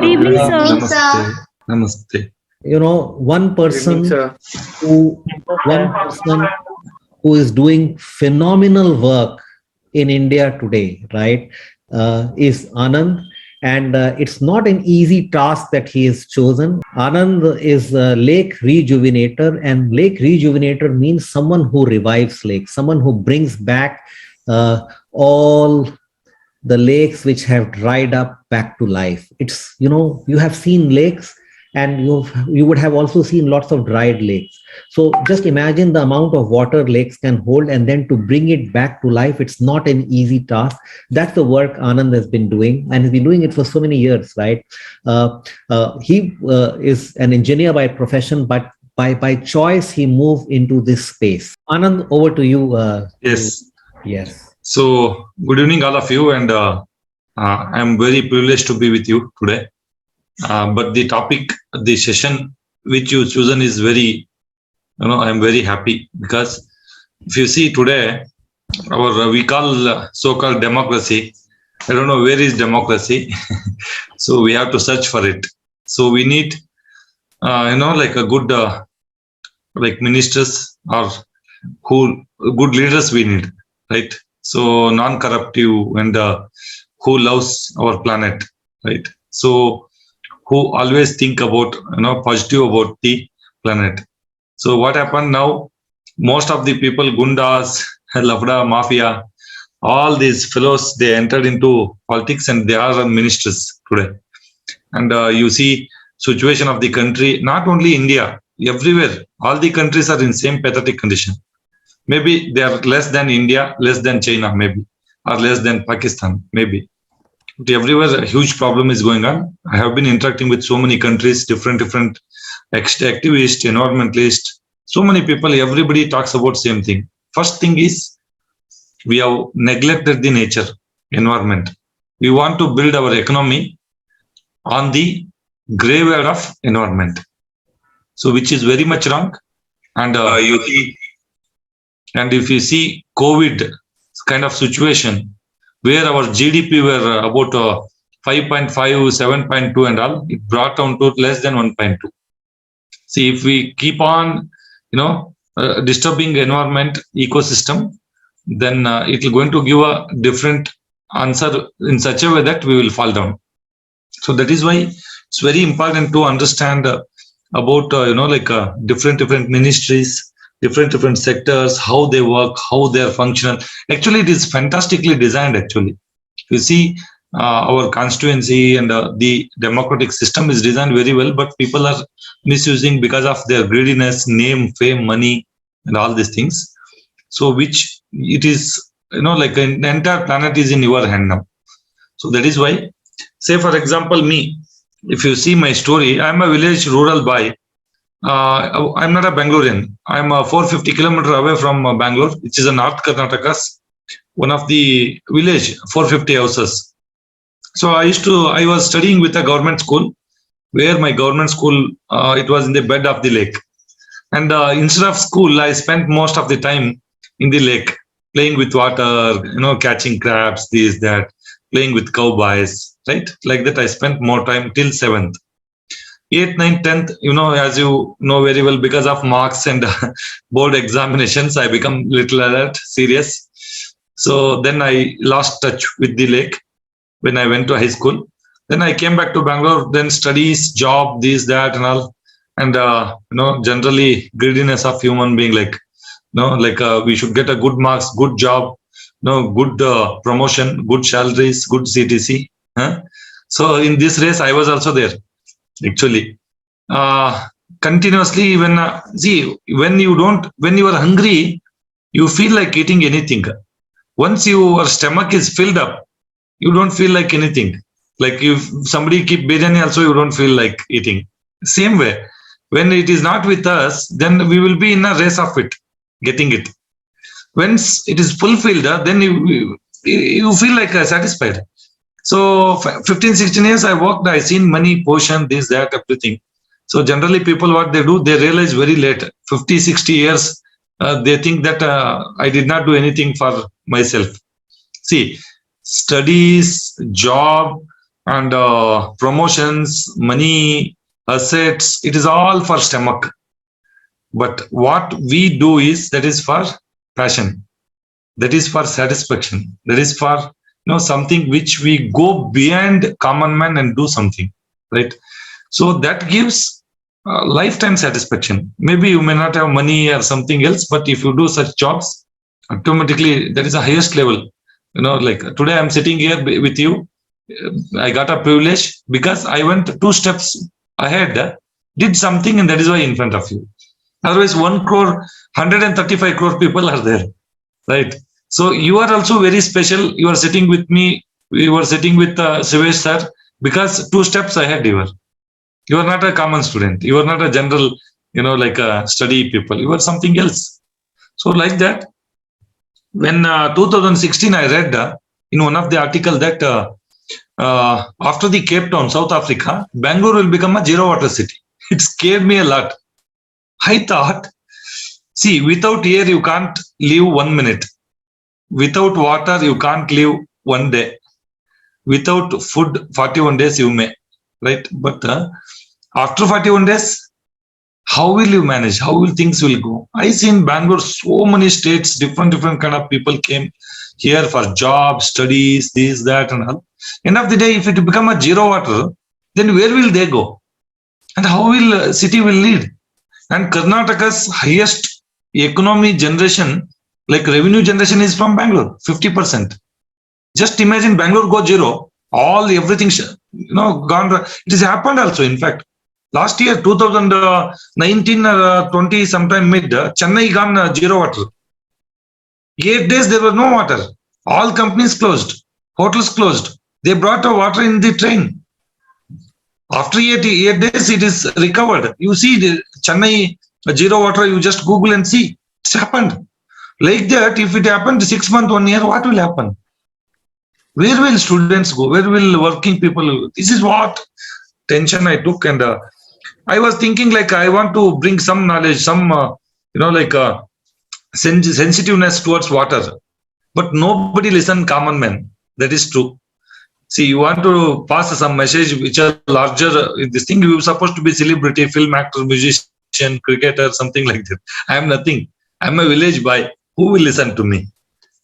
Good evening, sir. Namaste. Namaste. One Good evening, person sir. who is doing phenomenal work in India today, right, is Anand. And it's not an easy task that he has chosen. Anand is a lake rejuvenator, and lake rejuvenator means someone who revives lakes, someone who brings back all the lakes which have dried up back to life. It's, you have seen lakes, and you would have also seen lots of dried lakes. So just imagine the amount of water lakes can hold, and then to bring it back to life, it's not an easy task. That's the work Anand has been doing, and has been doing it for so many years, right? He is an engineer by profession, but by choice he moved into this space. Anand, over to you. Yes. Yes. So, good evening, all of you, and I'm very privileged to be with you today. But the topic, the session which you chosen is very, I'm very happy, because if you see today, we call so-called democracy. I don't know where is democracy, so we have to search for it. So we need, like a good, like ministers or good leaders we need, right? So non-corruptive and who loves our planet, right? So who always think about, positive about the planet. So what happened now? Most of the people, gundas, lafda, mafia, all these fellows, they entered into politics and they are ministers today. And you see situation of the country, not only India, everywhere, all the countries are in same pathetic condition. Maybe they are less than India, less than China, maybe, or less than Pakistan, maybe. But everywhere a huge problem is going on. I have been interacting with so many countries, different activists, environmentalists, so many people, everybody talks about same thing. First thing is, we have neglected the nature, environment. We want to build our economy on the graveyard of environment. So which is very much wrong. And and if you see COVID kind of situation, where our GDP were about 5.5, 7.2 and all, it brought down to less than 1.2. See, if we keep on, disturbing environment ecosystem, then it will going to give a different answer in such a way that we will fall down. So that is why it's very important to understand about, different ministries, different sectors, how they work, how they are functional. Actually, it is fantastically designed. Actually, you see, our constituency and the democratic system is designed very well, but people are misusing because of their greediness, name, fame, money, and all these things. So, which it is, like the entire planet is in your hand now. So that is why, say for example, me, if you see my story, I'm a village rural boy. I'm not a Bangalorean. I'm 450 kilometers away from Bangalore, which is a North Karnataka's one of the village, 450 houses. So I was studying with a government school, where my government school, it was in the bed of the lake. And instead of school, I spent most of the time in the lake, playing with water, catching crabs, this, that, playing with cowboys, right? Like that, I spent more time till 7th. 8th, 9th, 10th, as you know very well, because of marks and board examinations, I become little alert, serious. So then I lost touch with the lake when I went to high school. Then I came back to Bangalore, then studies, job, this, that, and all. And, generally greediness of human being, we should get a good marks, good job, good promotion, good salaries, good CTC. Huh? So in this race, I was also there. Actually, continuously, when when you are hungry, you feel like eating anything. Once your stomach is filled up, you don't feel like anything. Like if somebody keep biryani, also you don't feel like eating. Same way, when it is not with us, then we will be in a race of it, getting it. Once it is fulfilled, then you feel like satisfied. So 15, 16 years I worked, I seen money, portion, this, that, everything. So generally people, what they do, they realize very late, 50, 60 years, they think that I did not do anything for myself. See, studies, job, and promotions, money, assets. It is all for stomach. But what we do is that is for passion. That is for satisfaction. That is for something which we go beyond common man and do something, right? So that gives lifetime satisfaction. Maybe you may not have money or something else, but if you do such jobs, automatically that is the highest level. Like today I'm sitting here with you. I got a privilege because I went 2 steps ahead, did something, and that is why in front of you. Otherwise, 1 crore, 135 crore people are there, right? So you are also very special. You are sitting with me. You are sitting with Sivesh sir because 2 steps ahead you are. You are not a common student. You are not a general, like a study people. You are something else. So like that, when 2016 I read in one of the article that after the Cape Town, South Africa, Bangalore will become a zero water city. It scared me a lot. I thought, see, without air you can't live 1 minute. Without water you can't live 1 day. Without food 41 days you may, right? But after 41 days, how will you manage? How will things will go? I see in Bangalore so many states, different kind of people came here for jobs, studies, this, that, and all. End of the day, if it become a zero water, then where will they go? And how will city will lead? And Karnataka's highest economy generation, like revenue generation, is from Bangalore, 50%. Just imagine Bangalore go zero, all everything, gone. It has happened also. In fact, last year, 2019 or 20, sometime mid, Chennai gone zero water. 8 days there was no water. All companies closed, hotels closed. They brought water in the train. After 8 days, it is recovered. You see the Chennai zero water. You just Google and see. It's happened. Like that, if it happened 6 months, 1 year, what will happen? Where will students go? Where will working people go? This is what tension I took, and I was thinking like I want to bring some knowledge, some sensitiveness towards water, but nobody listen. Common man, that is true. See, you want to pass some message which are larger. This thing you are supposed to be celebrity, film actor, musician, cricketer, something like that. I am nothing. I am a village boy. Who will listen to me?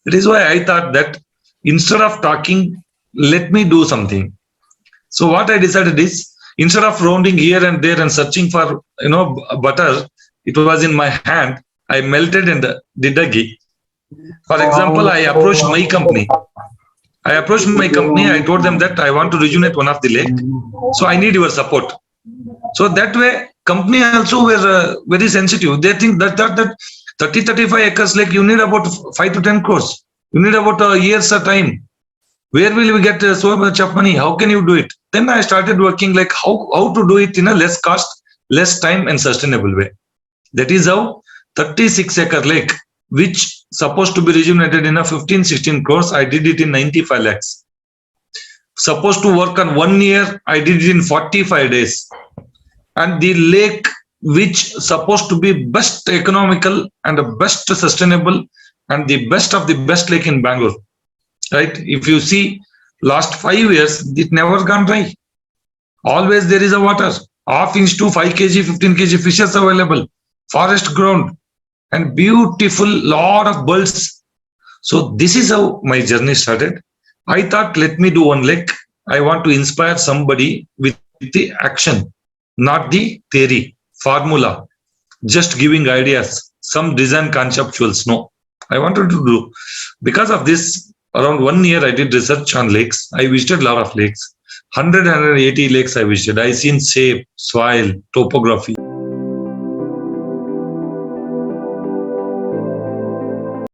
That is why I thought that instead of talking, let me do something. So what I decided is, instead of rounding here and there and searching for butter, it was in my hand. I melted and did a ghee. For example, I approached my company. I told them that I want to rejuvenate one of the lake. So I need your support. So that way, company also were very sensitive. They think that 30-35 acres lake, you need about 5 to 10 crores. You need about a year's time. Where will we get so much of money? How can you do it? Then I started working like how to do it in a less cost, less time and sustainable way. That is how 36-acre lake, which supposed to be rejuvenated in a 15-16 crores, I did it in 95 lakhs. Supposed to work on 1 year, I did it in 45 days. And the lake, which supposed to be best economical and the best sustainable and the best of the best lake in Bangalore. Right? If you see last 5 years, it never gone dry. Always there is a water. Half inch to 5 kg, 15 kg fishes available. Forest ground and beautiful lot of birds. So this is how my journey started. I thought, let me do one lake. I want to inspire somebody with the action, not the theory, formula, just giving ideas, some design conceptuals. No, I wanted to do. Because of this, around 1 year, I did research on lakes. I visited a lot of lakes. 180 lakes I visited. I seen shape, soil, topography.